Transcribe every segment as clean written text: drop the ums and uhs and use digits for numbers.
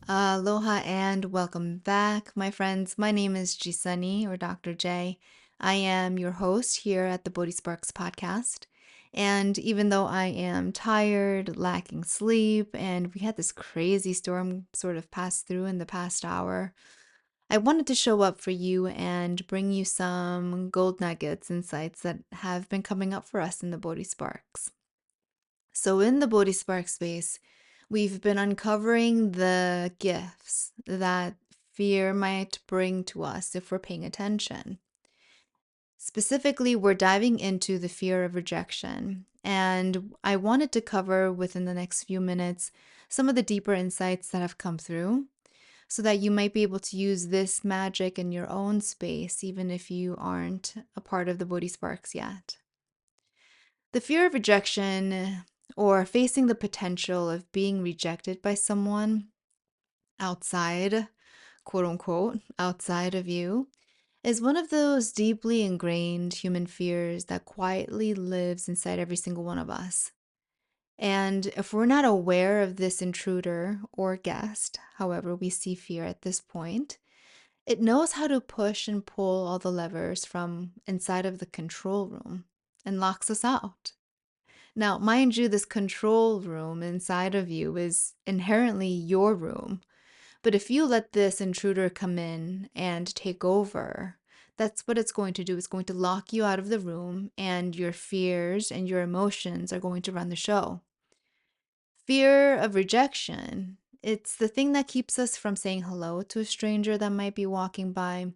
Aloha and welcome back, my friends. My name is Jisunny or Dr. J. I am your host here at the Bodhi Sparks podcast. And even though I am tired, lacking sleep, and we had this crazy storm sort of pass through in the past hour, I wanted to show up for you and bring you some gold nuggets, insights that have been coming up for us in the Bodhi Sparks. So, in the Bodhi Spark space, we've been uncovering the gifts that fear might bring to us if we're paying attention. Specifically, we're diving into the fear of rejection. And I wanted to cover within the next few minutes some of the deeper insights that have come through so that you might be able to use this magic in your own space, even if you aren't a part of the Bodhi Sparks yet. The fear of rejection or facing the potential of being rejected by someone outside, quote unquote, outside of you, is one of those deeply ingrained human fears that quietly lives inside every single one of us. And if we're not aware of this intruder or guest, however we see fear at this point, it knows how to push and pull all the levers from inside of the control room and locks us out. Now, mind you, this control room inside of you is inherently your room. But if you let this intruder come in and take over, that's what it's going to do. It's going to lock you out of the room, and your fears and your emotions are going to run the show. Fear of rejection. It's the thing that keeps us from saying hello to a stranger that might be walking by,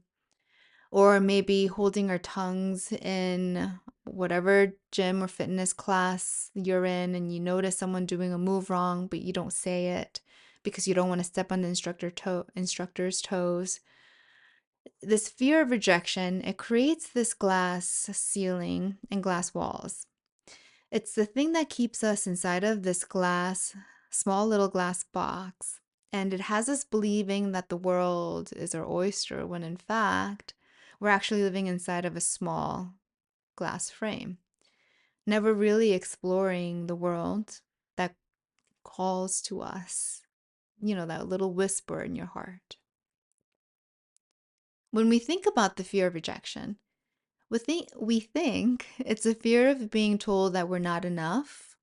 or maybe holding our tongues in whatever gym or fitness class you're in and you notice someone doing a move wrong, but you don't say it because you don't want to step on the instructor's toes. This fear of rejection, it creates this glass ceiling and glass walls. It's the thing that keeps us inside of this glass, small little glass box. And it has us believing that the world is our oyster when in fact, we're actually living inside of a small glass frame, never really exploring the world that calls to us, that little whisper in your heart. When we think about the fear of rejection, we think it's a fear of being told that we're not enough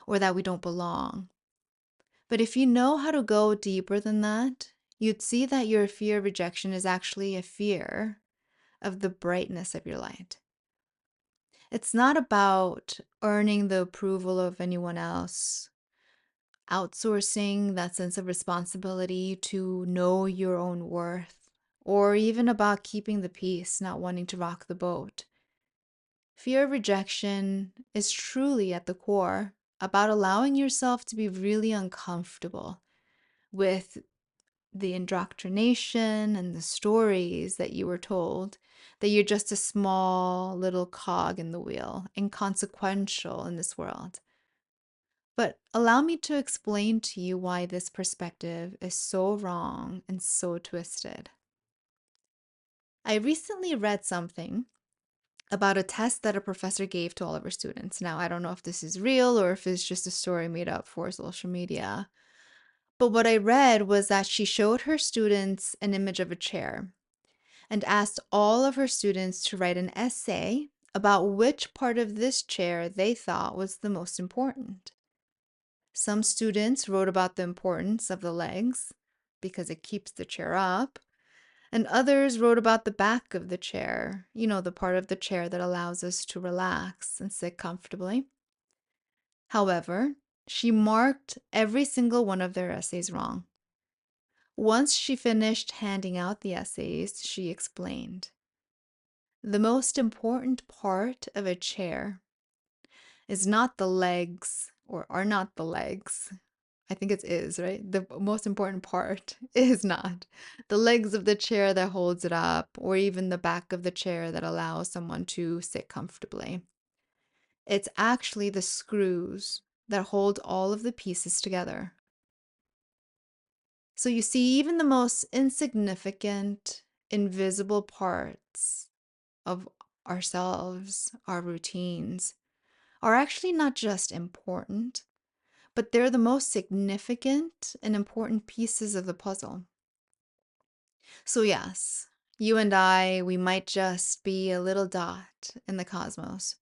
or that we don't belong. But if you know how to go deeper than that, you'd see that your fear of rejection is actually a fear of the brightness of your light. It's not about earning the approval of anyone else, outsourcing that sense of responsibility to know your own worth, or even about keeping the peace, not wanting to rock the boat. Fear of rejection is truly at the core about allowing yourself to be really uncomfortable with the indoctrination and the stories that you were told that you're just a small little cog in the wheel, inconsequential in this world. But allow me to explain to you why this perspective is so wrong and so twisted. I recently read something about a test that a professor gave to all of her students. Now, I don't know if this is real or if it's just a story made up for social media. But what I read was that she showed her students an image of a chair and asked all of her students to write an essay about which part of this chair they thought was the most important. Some students wrote about the importance of the legs because it keeps the chair up, and others wrote about the back of the chair, the part of the chair that allows us to relax and sit comfortably. However, she marked every single one of their essays wrong. Once she finished handing out the essays, she explained, "The most important part of a chair is not the legs, or are not the legs. I think it is, right? The most important part is not the legs of the chair that holds it up, or even the back of the chair that allows someone to sit comfortably. It's actually the screws that hold all of the pieces together." So you see, even the most insignificant, invisible parts of ourselves, our routines, are actually not just important, but they're the most significant and important pieces of the puzzle. So, yes, you and I, we might just be a little dot in the cosmos.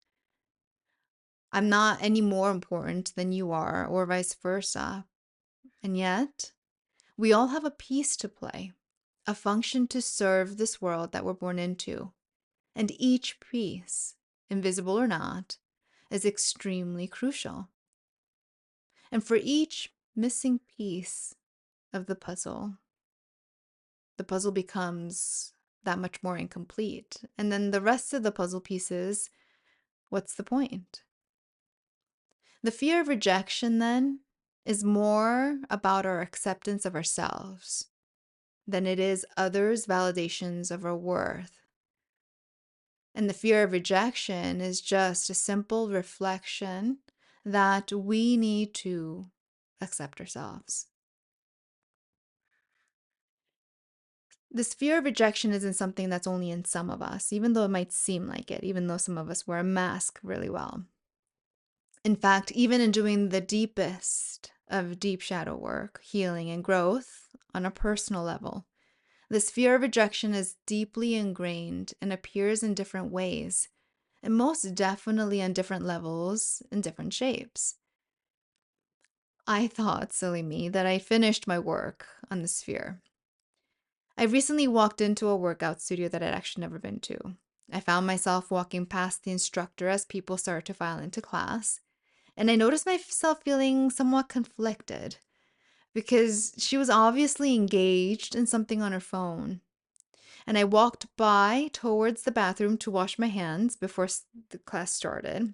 I'm not any more important than you are, or vice versa. And yet, we all have a piece to play, a function to serve this world that we're born into. And each piece, invisible or not, is extremely crucial. And for each missing piece of the puzzle becomes that much more incomplete. And then the rest of the puzzle pieces, what's the point? The fear of rejection, then, is more about our acceptance of ourselves than it is others' validations of our worth. And the fear of rejection is just a simple reflection that we need to accept ourselves. This fear of rejection isn't something that's only in some of us, even though it might seem like it, even though some of us wear a mask really well. In fact, even in doing the deepest of deep shadow work, healing, and growth on a personal level, this fear of rejection is deeply ingrained and appears in different ways, and most definitely on different levels in different shapes. I thought, silly me, that I finished my work on this fear. I recently walked into a workout studio that I'd actually never been to. I found myself walking past the instructor as people started to file into class, and I noticed myself feeling somewhat conflicted because she was obviously engaged in something on her phone. And I walked by towards the bathroom to wash my hands before the class started,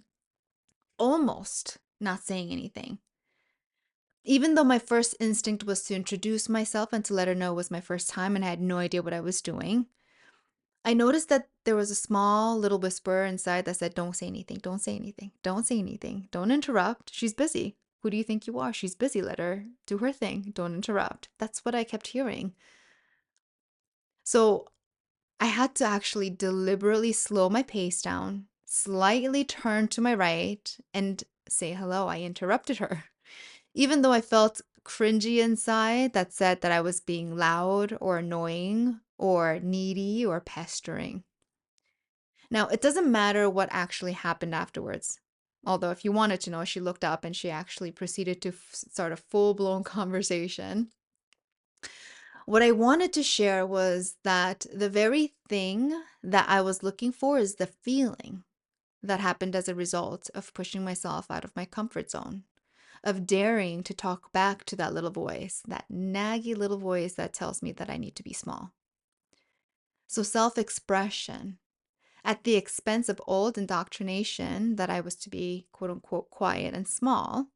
almost not saying anything. Even though my first instinct was to introduce myself and to let her know it was my first time and I had no idea what I was doing, I noticed that there was a small little whisper inside that said, "Don't say anything, don't say anything, don't say anything, don't interrupt. She's busy. Who do you think you are? She's busy. Let her do her thing. Don't interrupt." That's what I kept hearing. So I had to actually deliberately slow my pace down, slightly turn to my right, and say hello. I interrupted her. Even though I felt cringy inside that said that I was being loud or annoying or needy or pestering. Now, it doesn't matter what actually happened afterwards. Although, if you wanted to know, she looked up and she actually proceeded to start a full blown conversation. What I wanted to share was that the very thing that I was looking for is the feeling that happened as a result of pushing myself out of my comfort zone, of daring to talk back to that little voice, that naggy little voice that tells me that I need to be small. So, self expression at the expense of old indoctrination that I was to be quote unquote quiet and small,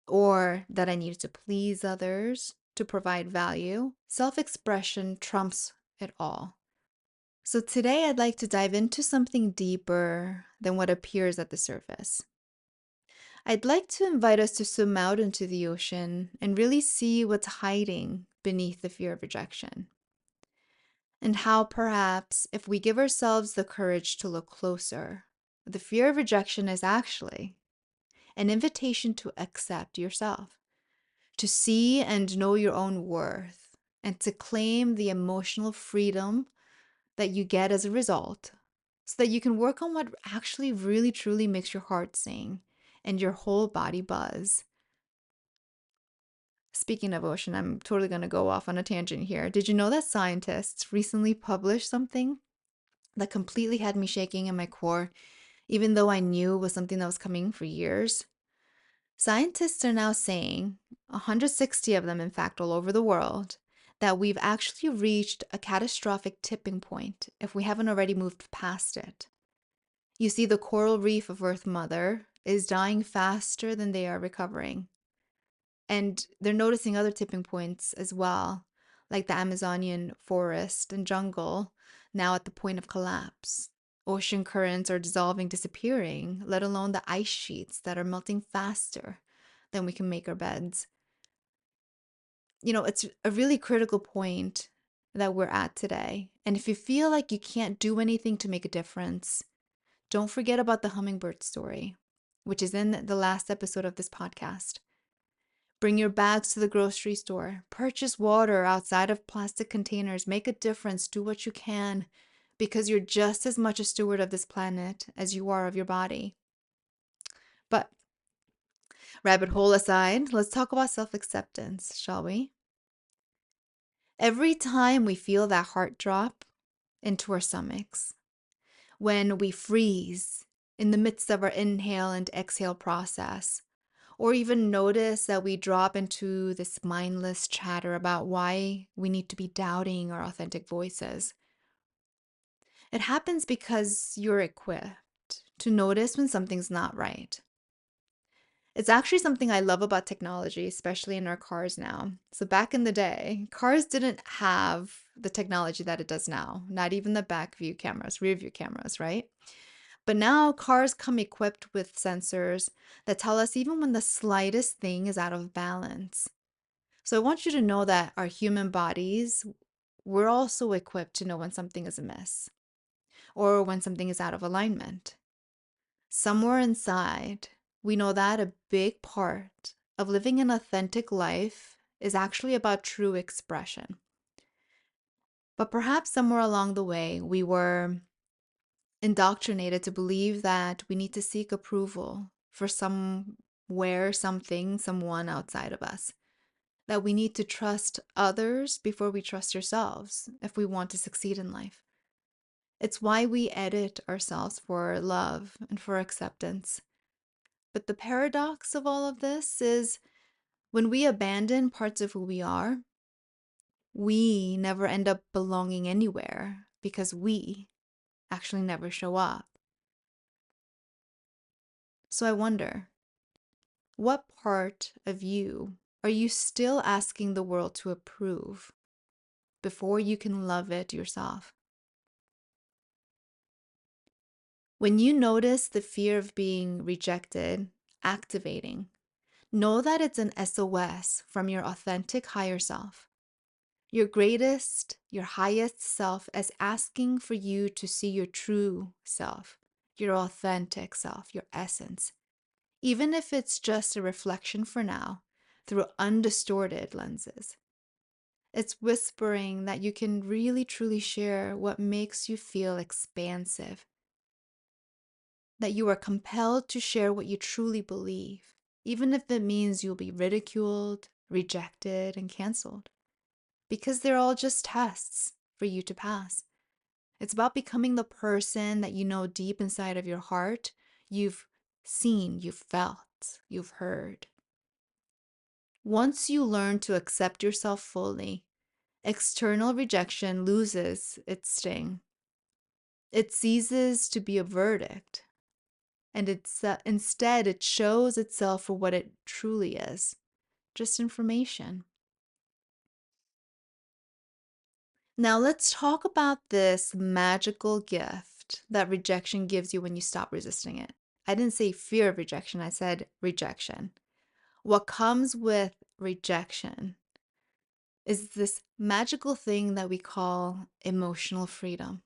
or that I needed to please others to provide value, self expression trumps it all. So today I'd like to dive into something deeper than what appears at the surface. I'd like to invite us to swim out into the ocean and really see what's hiding beneath the fear of rejection. And how perhaps if we give ourselves the courage to look closer, the fear of rejection is actually an invitation to accept yourself, to see and know your own worth, and to claim the emotional freedom that you get as a result, so that you can work on what actually really truly makes your heart sing and your whole body buzz. Speaking of ocean, I'm totally going to go off on a tangent here. Did you know that scientists recently published something that completely had me shaking in my core, even though I knew it was something that was coming for years? Scientists are now saying, 160 of them, in fact, all over the world, that we've actually reached a catastrophic tipping point if we haven't already moved past it. You see, the coral reef of Earth Mother is dying faster than they are recovering. And they're noticing other tipping points as well, like the Amazonian forest and jungle, now at the point of collapse. Ocean currents are dissolving, disappearing, let alone the ice sheets that are melting faster than we can make our beds. You know, it's a really critical point that we're at today. And if you feel like you can't do anything to make a difference, don't forget about the hummingbird story, which is in the last episode of this podcast. Bring your bags to the grocery store. Purchase water outside of plastic containers. Make a difference. Do what you can because you're just as much a steward of this planet as you are of your body. But rabbit hole aside, let's talk about self-acceptance, shall we? Every time we feel that heart drop into our stomachs, when we freeze in the midst of our inhale and exhale process, or even notice that we drop into this mindless chatter about why we need to be doubting our authentic voices. It happens because you're equipped to notice when something's not right. It's actually something I love about technology, especially in our cars now. So back in the day, cars didn't have the technology that it does now, not even the back view cameras, rear view cameras, right? But now cars come equipped with sensors that tell us even when the slightest thing is out of balance. So I want you to know that our human bodies, we're also equipped to know when something is amiss or when something is out of alignment. Somewhere inside, we know that a big part of living an authentic life is actually about true expression. But perhaps somewhere along the way, we were indoctrinated to believe that we need to seek approval for somewhere, something, someone outside of us. That we need to trust others before we trust ourselves if we want to succeed in life. It's why we edit ourselves for love and for acceptance. But the paradox of all of this is when we abandon parts of who we are, we never end up belonging anywhere because we actually never show up. So I wonder, what part of you are you still asking the world to approve before you can love it yourself? When you notice the fear of being rejected activating, know that it's an SOS from your authentic higher self. Your greatest, your highest self is asking for you to see your true self, your authentic self, your essence, even if it's just a reflection for now through undistorted lenses. It's whispering that you can really truly share what makes you feel expansive, that you are compelled to share what you truly believe, even if it means you'll be ridiculed, rejected, and canceled, because they're all just tests for you to pass. It's about becoming the person that you know deep inside of your heart you've seen, you've felt, you've heard. Once you learn to accept yourself fully, external rejection loses its sting. It ceases to be a verdict, and instead it shows itself for what it truly is, just information. Now let's talk about this magical gift that rejection gives you when you stop resisting it. I didn't say fear of rejection, I said rejection. What comes with rejection is this magical thing that we call emotional freedom.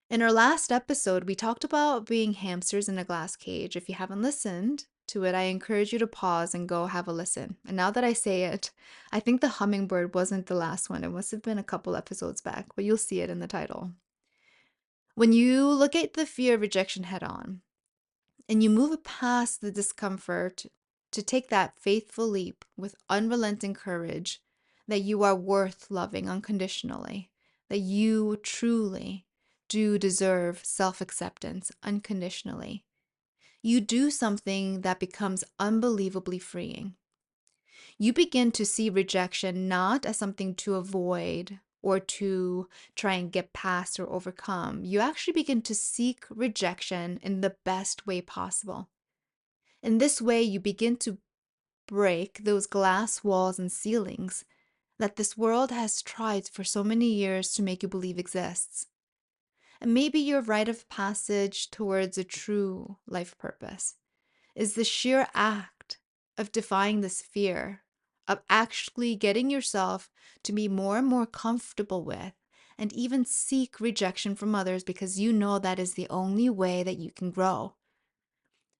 In our last episode, we talked about being hamsters in a glass cage. If you haven't listened to it, I encourage you to pause and go have a listen. And now that I say it, I think the hummingbird wasn't the last one. It must have been a couple episodes back, but you'll see it in the title. When you look at the fear of rejection head on and you move past the discomfort to take that faithful leap with unrelenting courage that you are worth loving unconditionally, that you truly do deserve self-acceptance unconditionally. You do something that becomes unbelievably freeing. You begin to see rejection not as something to avoid or to try and get past or overcome. You actually begin to seek rejection in the best way possible. In this way, you begin to break those glass walls and ceilings that this world has tried for so many years to make you believe exists. And maybe your rite of passage towards a true life purpose is the sheer act of defying this fear, of actually getting yourself to be more and more comfortable with and even seek rejection from others because you know that is the only way that you can grow.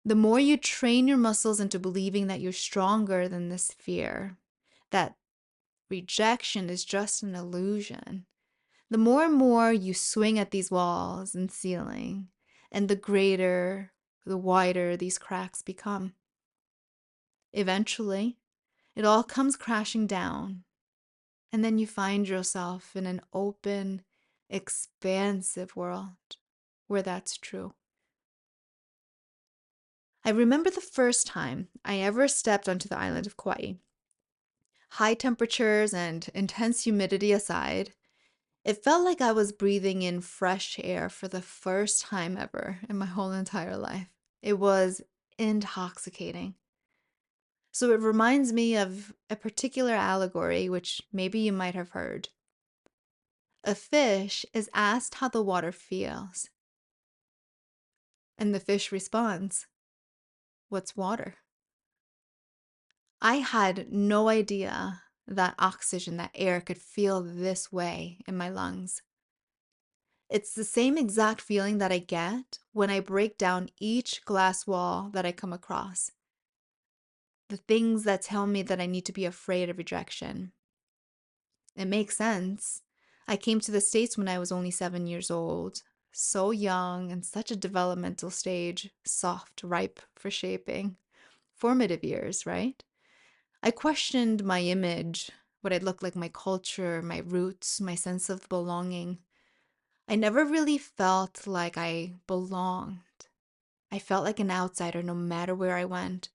The more you train your muscles into believing that you're stronger than this fear, that rejection is just an illusion, the more and more you swing at these walls and ceiling, and the greater, the wider these cracks become. Eventually, it all comes crashing down, and then you find yourself in an open, expansive world where that's true. I remember the first time I ever stepped onto the island of Kauai. High temperatures and intense humidity aside, it felt like I was breathing in fresh air for the first time ever in my whole entire life. It was intoxicating. So it reminds me of a particular allegory, which maybe you might have heard. A fish is asked how the water feels, and the fish responds, "What's water?" I had no idea that oxygen, that air could feel this way in my lungs. It's the same exact feeling that I get when I break down each glass wall that I come across. The things that tell me that I need to be afraid of rejection. It makes sense. I came to the States when I was only 7 years old, so young and such a developmental stage, soft, ripe for shaping. Formative years, right? I questioned my image, what I looked like, my culture, my roots, my sense of belonging. I never really felt like I belonged. I felt like an outsider no matter where I went.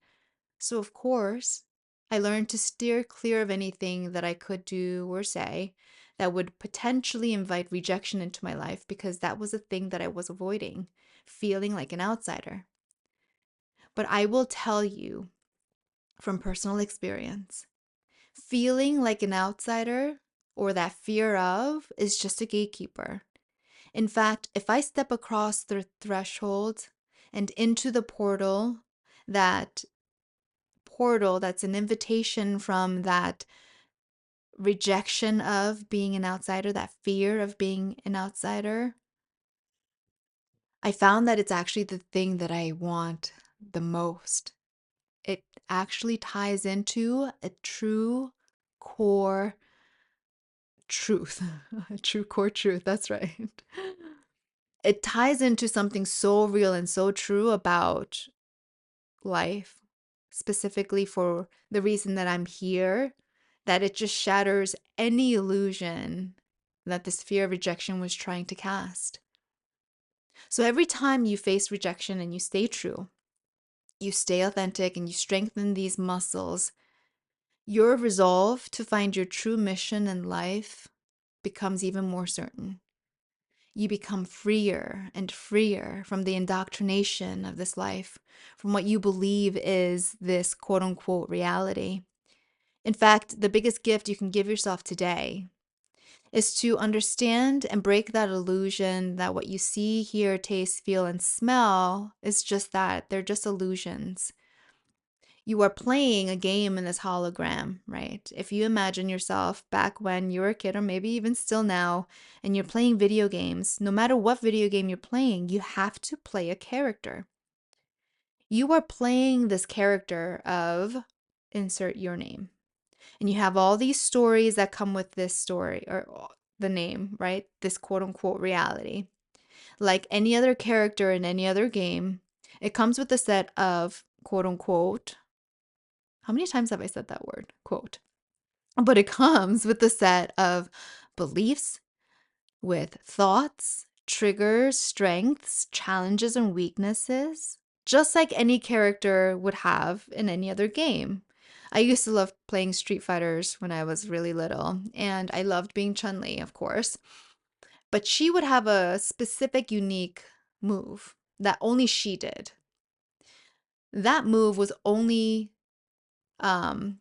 So, of course, I learned to steer clear of anything that I could do or say that would potentially invite rejection into my life because that was a thing that I was avoiding, feeling like an outsider. But I will tell you from personal experience, feeling like an outsider or that fear of is just a gatekeeper. In fact, if I step across the threshold and into the that portal that's an invitation from that rejection of being an outsider, that fear of being an outsider, I found that it's actually the thing that I want the most. It actually ties into a true core truth. A true core truth. That's right. It ties into something so real and so true about life, specifically for the reason that I'm here, that it just shatters any illusion that this fear of rejection was trying to cast. So every time you face rejection and you stay true, you stay authentic, and you strengthen these muscles, your resolve to find your true mission in life becomes even more certain. You become freer and freer from the indoctrination of this life, from what you believe is this quote unquote reality. In fact, the biggest gift you can give yourself today is to understand and break that illusion that what you see, hear, taste, feel, and smell is just that. They're just illusions. You are playing a game in this hologram, right? If you imagine yourself back when you were a kid, or maybe even still now, and you're playing video games, no matter what video game you're playing, you have to play a character. You are playing this character of insert your name. And you have all these stories that come with this story or the name, right? This quote unquote reality. Like any other character in any other game, it comes with a set of quote unquote, how many times have I said that word? Quote. But it comes with a set of beliefs, with thoughts, triggers, strengths, challenges, and weaknesses, just like any character would have in any other game. I used to love playing Street Fighters when I was really little, and I loved being Chun-Li, of course. But she would have a specific, unique move that only she did. That move was only um,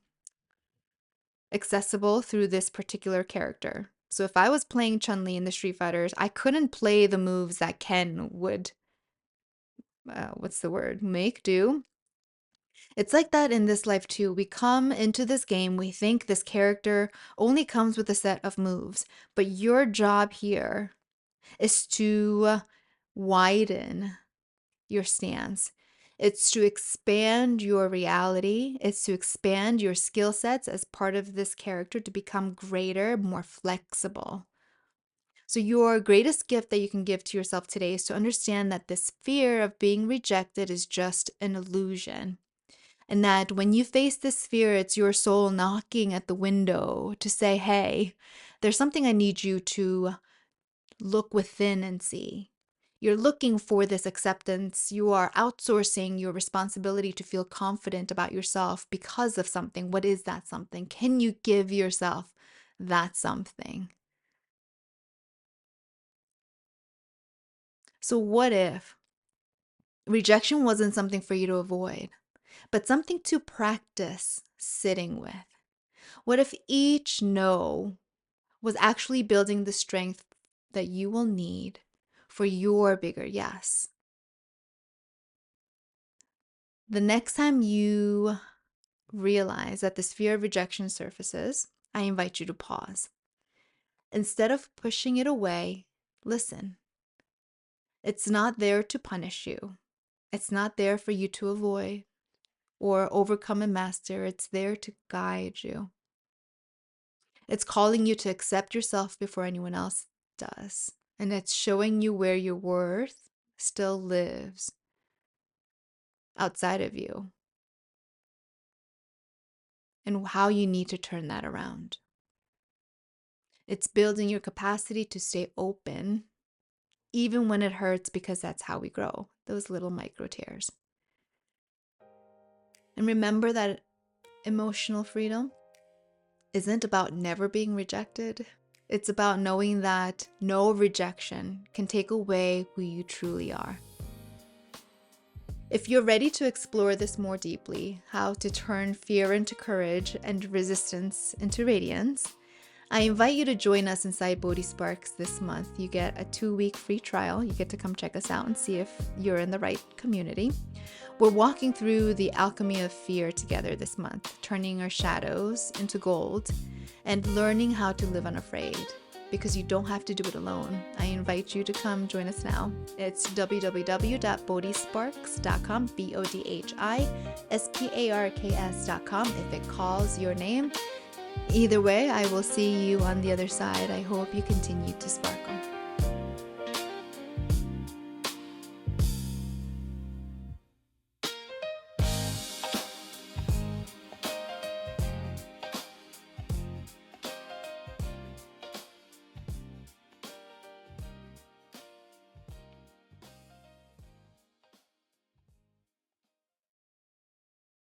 accessible through this particular character. So if I was playing Chun-Li in the Street Fighters, I couldn't play the moves that Ken would, what's the word, do. It's like that in this life too. We come into this game, we think this character only comes with a set of moves, but your job here is to widen your stance It's to expand your reality. It's to expand your skill sets as part of this character to become greater, more flexible. So, your greatest gift that you can give to yourself today is to understand that this fear of being rejected is just an illusion. And that when you face this fear, it's your soul knocking at the window to say, hey, there's something I need you to look within and see. You're looking for this acceptance. You are outsourcing your responsibility to feel confident about yourself because of something. What is that something? Can you give yourself that something? So, what if rejection wasn't something for you to avoid, but something to practice sitting with? What if each no was actually building the strength that you will need for your bigger yes? The next time you realize that this fear of rejection surfaces, I invite you to pause. Instead of pushing it away, listen. It's not there to punish you. It's not there for you to avoid or overcome and master. It's there to guide you. It's calling you to accept yourself before anyone else does. And it's showing you where your worth still lives outside of you and how you need to turn that around. It's building your capacity to stay open, even when it hurts, because that's how we grow, those little micro tears. And remember that emotional freedom isn't about never being rejected. It's about knowing that no rejection can take away who you truly are. If you're ready to explore this more deeply, how to turn fear into courage and resistance into radiance, I invite you to join us inside Bodhi Sparks this month. You get a 2-week free trial. You get to come check us out and see if you're in the right community. We're walking through the alchemy of fear together this month, turning our shadows into gold and learning how to live unafraid, because you don't have to do it alone. I invite you to come join us now. It's www.bodhisparks.com, BODHISPARKS.com if it calls your name. Either way, I will see you on the other side. I hope you continue to sparkle.